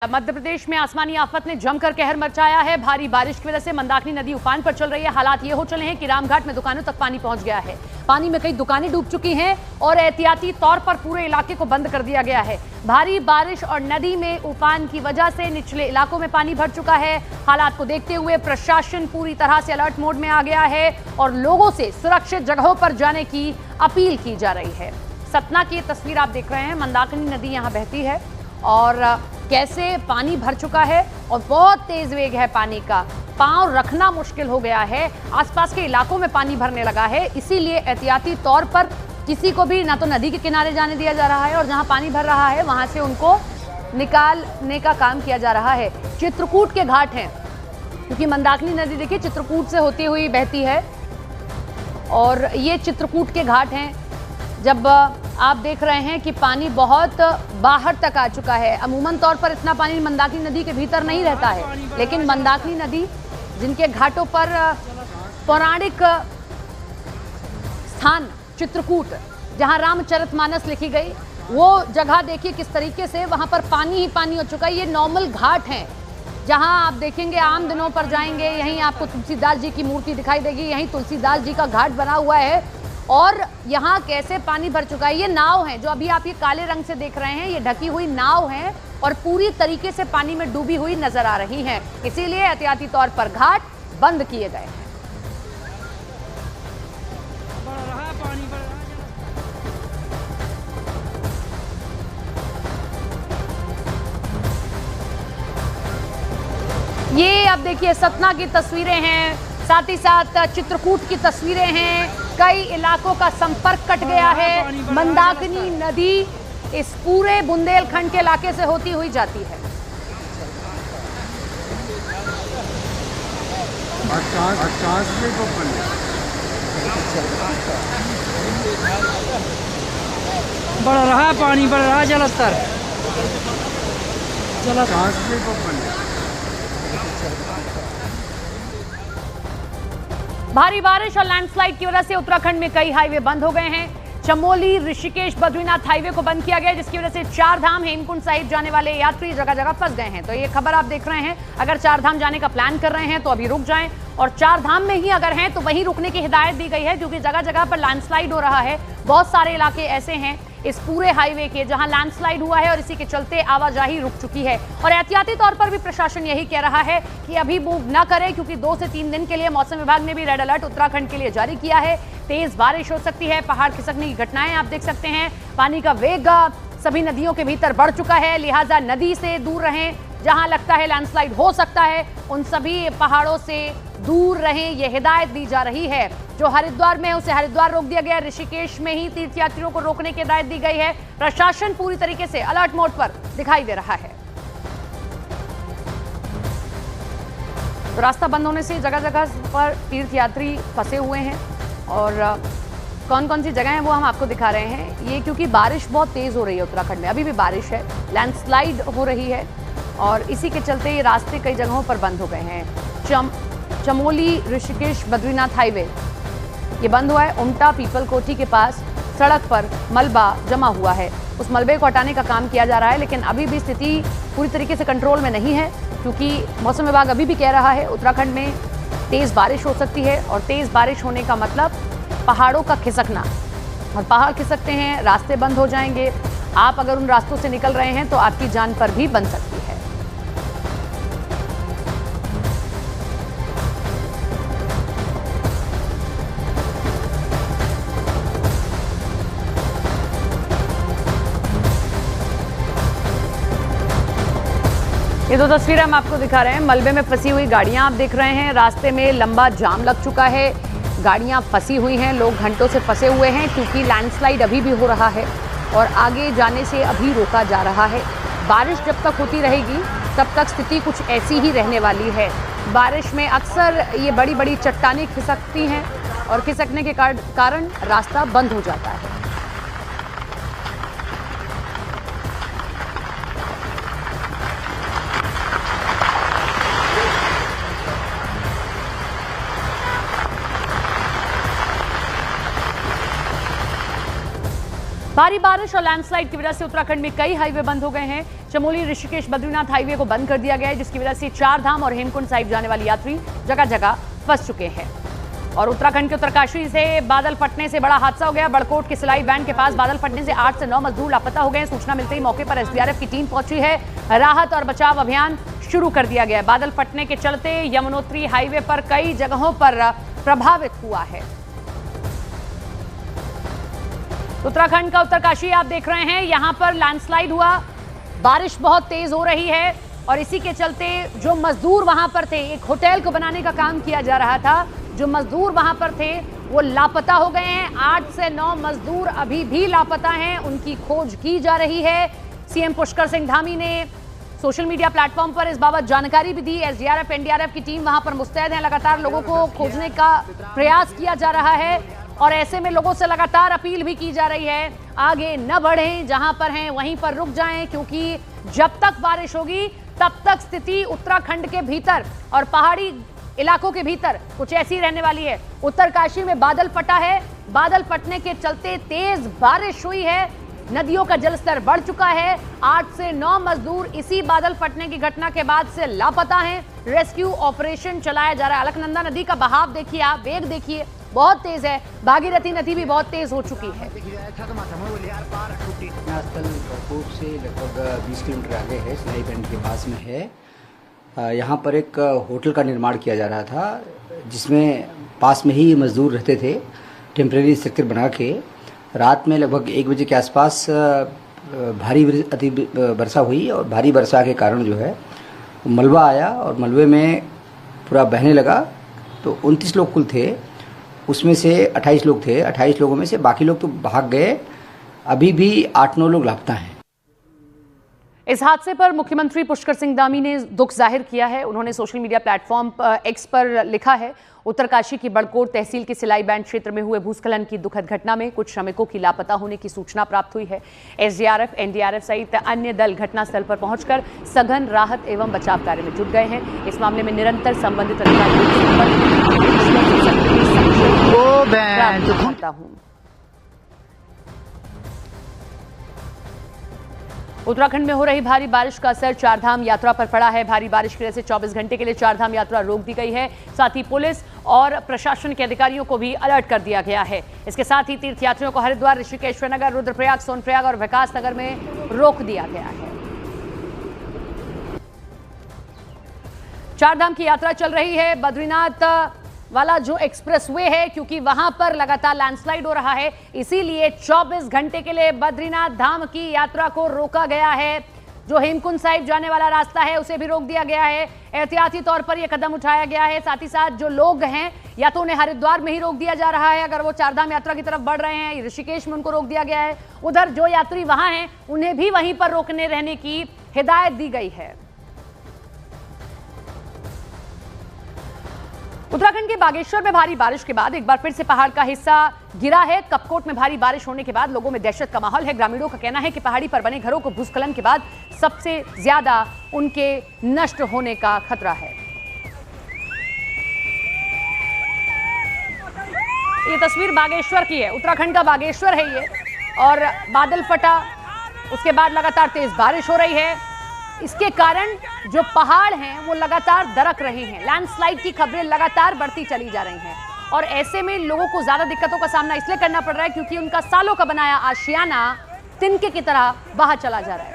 मध्य प्रदेश में आसमानी आफत ने जमकर कहर मचाया है। भारी बारिश की वजह से मंदाकिनी नदी उफान पर चल रही है। हालात ये हो चले हैं कि रामघाट में दुकानों तक पानी पहुंच गया है। पानी में कई दुकानें डूब चुकी हैं और एहतियाती तौर पर पूरे इलाके को बंद कर दिया गया है। भारी बारिश और नदी में उफान की वजह से निचले इलाकों में पानी भर चुका है। हालात को देखते हुए प्रशासन पूरी तरह से अलर्ट मोड में आ गया है और लोगों से सुरक्षित जगहों पर जाने की अपील की जा रही है। सतना की तस्वीर आप देख रहे हैं। मंदाकिनी नदी यहाँ बहती है और कैसे पानी भर चुका है और बहुत तेज वेग है पानी का। पांव रखना मुश्किल हो गया है। आसपास के इलाकों में पानी भरने लगा है, इसीलिए एहतियाती तौर पर किसी को भी ना तो नदी के किनारे जाने दिया जा रहा है और जहां पानी भर रहा है वहां से उनको निकालने का काम किया जा रहा है। चित्रकूट के घाट हैं, क्योंकि मंदाकिनी नदी देखिए चित्रकूट से होती हुई बहती है और ये चित्रकूट के घाट हैं। जब आप देख रहे हैं कि पानी बहुत बाहर तक आ चुका है। अमूमन तौर पर इतना पानी मंदाकिनी नदी के भीतर नहीं रहता है, लेकिन मंदाकिनी नदी जिनके घाटों पर पौराणिक स्थान चित्रकूट, जहां रामचरितमानस लिखी गई, वो जगह देखिए किस तरीके से वहां पर पानी ही पानी हो चुका है। ये नॉर्मल घाट हैं जहां आप देखेंगे आम दिनों पर जाएंगे, यहीं आपको तुलसीदास जी की मूर्ति दिखाई देगी। यहीं तुलसीदास जी का घाट बना हुआ है और यहाँ कैसे पानी भर चुका है। ये नाव है जो अभी आप ये काले रंग से देख रहे हैं, ये ढकी हुई नाव है और पूरी तरीके से पानी में डूबी हुई नजर आ रही हैं। इसीलिए एहतियाती तौर पर घाट बंद किए गए हैं। ये आप देखिए सतना की तस्वीरें हैं, साथ ही साथ चित्रकूट की तस्वीरें हैं। कई इलाकों का संपर्क कट गया है। मंदाकिनी नदी इस पूरे बुंदेलखंड के इलाके से होती हुई जाती है। बढ़ रहा है पानी, बढ़ रहा है जलस्तर। भारी बारिश और लैंडस्लाइड की वजह से उत्तराखंड में कई हाईवे बंद हो गए हैं। चमोली ऋषिकेश बद्रीनाथ हाईवे को बंद किया गया, जिसकी वजह से चार धाम हेमकुंड साहिब जाने वाले यात्री जगह जगह फंस गए हैं। तो ये खबर आप देख रहे हैं। अगर चार धाम जाने का प्लान कर रहे हैं तो अभी रुक जाएं, और चार धाम में ही अगर हैं तो वहीं रुकने की हिदायत दी गई है, क्योंकि जगह जगह पर लैंडस्लाइड हो रहा है। बहुत सारे इलाके ऐसे हैं इस पूरे हाईवे के जहां लैंडस्लाइड हुआ है और इसी के चलते आवाजाही रुक चुकी है। और एहतियाती तौर पर भी प्रशासन यही कह रहा है कि अभी मूव न करें, क्योंकि 2 से 3 दिन के लिए मौसम विभाग ने भी रेड अलर्ट उत्तराखंड के लिए जारी किया है। तेज बारिश हो सकती है, पहाड़ खिसकने की घटनाएं आप देख सकते हैं। पानी का वेग सभी नदियों के भीतर बढ़ चुका है, लिहाजा नदी से दूर रहें। जहां लगता है लैंडस्लाइड हो सकता है उन सभी पहाड़ों से दूर रहें, यह हिदायत दी जा रही है। जो हरिद्वार में है उसे हरिद्वार रोक दिया गया। ऋषिकेश में ही तीर्थयात्रियों को रोकने की हिदायत दी गई है। प्रशासन पूरी तरीके से अलर्ट मोड पर दिखाई दे रहा है। तो रास्ता बंद होने से जगह जगह पर तीर्थयात्री फंसे हुए हैं और कौन कौन सी जगह हैं वो हम आपको दिखा रहे हैं। ये क्योंकि बारिश बहुत तेज हो रही है उत्तराखंड में, अभी भी बारिश है, लैंडस्लाइड हो रही है और इसी के चलते ये रास्ते कई जगहों पर बंद हो गए हैं। चमोली ऋषिकेश बद्रीनाथ हाईवे ये बंद हुआ है। उमटा पीपल कोठी के पास सड़क पर मलबा जमा हुआ है, उस मलबे को हटाने का काम किया जा रहा है, लेकिन अभी भी स्थिति पूरी तरीके से कंट्रोल में नहीं है, क्योंकि मौसम विभाग अभी भी कह रहा है उत्तराखंड में तेज बारिश हो सकती है। और तेज बारिश होने का मतलब पहाड़ों का खिसकना, और पहाड़ खिसकते हैं रास्ते बंद हो जाएंगे। आप अगर उन रास्तों से निकल रहे हैं तो आपकी जान पर भी बन सकती है। ये दो तस्वीरें हम आपको दिखा रहे हैं। मलबे में फंसी हुई गाड़ियां आप देख रहे हैं। रास्ते में लंबा जाम लग चुका है, गाड़ियां फंसी हुई हैं, लोग घंटों से फंसे हुए हैं, क्योंकि लैंडस्लाइड अभी भी हो रहा है और आगे जाने से अभी रोका जा रहा है। बारिश जब तक होती रहेगी तब तक स्थिति कुछ ऐसी ही रहने वाली है। बारिश में अक्सर ये बड़ी बड़ी चट्टानें खिसकती हैं और खिसकने के कारण रास्ता बंद हो जाता है। भारी बारिश और लैंडस्लाइड की वजह से उत्तराखंड में कई हाईवे बंद हो गए हैं। चमोली ऋषिकेश बद्रीनाथ हाईवे को बंद कर दिया गया है, जिसकी वजह से चार धाम और हेमकुंड साहिब जाने वाले यात्री जगह जगह फंस चुके हैं। और उत्तराखंड के उत्तरकाशी से बादल फटने से बड़ा हादसा हो गया। बड़कोट के सिलाई बैंड के पास बादल फटने से 8 से 9 मजदूर लापता हो गए हैं। सूचना मिलते ही मौके पर एसडीआरएफ की टीम पहुंची है। राहत और बचाव अभियान शुरू कर दिया गया है। बादल फटने के चलते यमुनोत्री हाईवे पर कई जगहों पर प्रभावित हुआ है। उत्तराखंड का उत्तरकाशी आप देख रहे हैं, यहां पर लैंडस्लाइड हुआ, बारिश बहुत तेज हो रही है और इसी के चलते जो मजदूर वहां पर थे, एक होटल को बनाने का काम किया जा रहा था, जो मजदूर वहां पर थे वो लापता हो गए हैं। 8 से 9 मजदूर अभी भी लापता हैं, उनकी खोज की जा रही है। सीएम पुष्कर सिंह धामी ने सोशल मीडिया प्लेटफॉर्म पर इस बाबत जानकारी भी दी। एसडीआरएफ एनडीआरएफ की टीम वहां पर मुस्तैद है, लगातार लोगों को खोजने का प्रयास किया जा रहा है और ऐसे में लोगों से लगातार अपील भी की जा रही है, आगे न बढ़ें, जहां पर हैं वहीं पर रुक जाएं, क्योंकि जब तक बारिश होगी तब तक स्थिति उत्तराखंड के भीतर और पहाड़ी इलाकों के भीतर कुछ ऐसी रहने वाली है। उत्तरकाशी में बादल फटा है, बादल फटने के चलते तेज बारिश हुई है, नदियों का जलस्तर बढ़ चुका है। 8 से 9 मजदूर इसी बादल फटने की घटना के बाद से लापता हैं। रेस्क्यू ऑपरेशन चलाया जा रहा है। अलकनंदा नदी का बहाव देखिए, आप वेग देखिए, बहुत तेज है। भागीरथी नदी भी बहुत तेज हो चुकी है। स्थल बड़कोट से लगभग 20 किलोमीटर आगे है, सिलाई बैंड के पास में है। यहाँ पर एक होटल का निर्माण किया जा रहा था, जिसमें पास में ही मजदूर रहते थे। टेम्परेरी स्ट्रक्चर बना के रात में लगभग 1 बजे के आसपास भारी अति वर्षा हुई और भारी वर्षा के कारण जो है मलबा आया और मलबे में पूरा बहने लगा। तो 29 लोग कुल थे, उसमें से 28 लोग थे। 28 लोगों में से बाकी लोग तो भाग गए, अभी भी 8-9 लोग लापता हैं। इस हादसे पर मुख्यमंत्री पुष्कर सिंह धामी ने दुख जाहिर किया है। उन्होंने सोशल मीडिया प्लेटफॉर्म एक्स पर लिखा है, उत्तरकाशी की बड़कोट तहसील के सिलाई बैंड क्षेत्र में हुए भूस्खलन की दुखद घटना में कुछ श्रमिकों की लापता होने की सूचना प्राप्त हुई है। एसडीआरएफ एनडीआरएफ सहित अन्य दल घटनास्थल पर पहुंचकर सघन राहत एवं बचाव कार्य में जुट गए हैं। इस मामले में निरंतर संबंधित अधिकारियों हूं। उत्तराखंड में हो रही भारी बारिश का असर चारधाम यात्रा पर पड़ा है। भारी बारिश की वजह से 24 घंटे के लिए चारधाम यात्रा रोक दी गई है। साथ ही पुलिस और प्रशासन के अधिकारियों को भी अलर्ट कर दिया गया है। इसके साथ ही तीर्थयात्रियों को हरिद्वार, ऋषिकेश, नगर, रुद्रप्रयाग, सोनप्रयाग और विकास नगर में रोक दिया गया है। चारधाम की यात्रा चल रही है। बद्रीनाथ वाला जो एक्सप्रेसवे है, क्योंकि वहां पर लगातार लैंडस्लाइड हो रहा है, इसीलिए 24 घंटे के लिए बद्रीनाथ धाम की यात्रा को रोका गया है। जो हेमकुंड साहिब जाने वाला रास्ता है उसे भी रोक दिया गया है। एहतियाती तौर पर यह कदम उठाया गया है। साथ ही साथ जो लोग हैं या तो उन्हें हरिद्वार में ही रोक दिया जा रहा है, अगर वो चारधाम यात्रा की तरफ बढ़ रहे हैं, ऋषिकेश में उनको रोक दिया गया है। उधर जो यात्री वहां हैं उन्हें भी वहीं पर रोकने रहने की हिदायत दी गई है। उत्तराखंड के बागेश्वर में भारी बारिश के बाद एक बार फिर से पहाड़ का हिस्सा गिरा है। कपकोट में भारी बारिश होने के बाद लोगों में दहशत का माहौल है। ग्रामीणों का कहना है कि पहाड़ी पर बने घरों को भूस्खलन के बाद सबसे ज्यादा उनके नष्ट होने का खतरा है। ये तस्वीर बागेश्वर की है, उत्तराखंड का बागेश्वर है ये, और बादल फटा, उसके बाद लगातार तेज बारिश हो रही है। इसके कारण जो पहाड़ हैं वो लगातार दरक रहे हैं। लैंडस्लाइड की खबरें लगातार बढ़ती चली जा रही हैं और ऐसे में लोगों को ज्यादा दिक्कतों का सामना इसलिए करना पड़ रहा है क्योंकि उनका सालों का बनाया आशियाना तिनके की तरह बाहर चला जा रहा है।